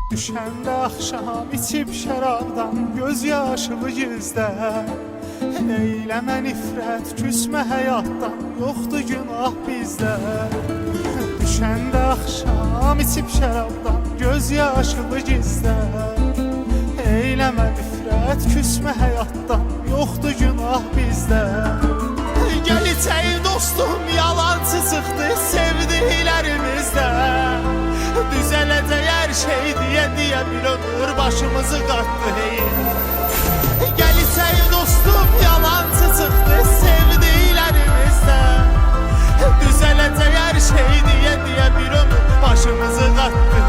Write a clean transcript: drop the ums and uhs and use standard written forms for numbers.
Düşəndə axşam içib şərabdan göz yaşılı gizlə. Eyləmə nifrət, küsmə həyatdan, yoxdur günah bizdə. Düşəndə axşam içib şərabdan göz yaşılı gizlə. Eyləmə nifrət, küsmə həyatdan, yoxdur günah bizdə. Gəl içək dostum, yalancı çıxdı sevdiklərimizdə. Düzələcək hər şey deyə bir ömür başımızı qatdı hey. Gəl içək dostum, yalancı çıxdı sevdiklərimizdə. Düzələcək hər şey deyə bir ömür başımızı qatdı.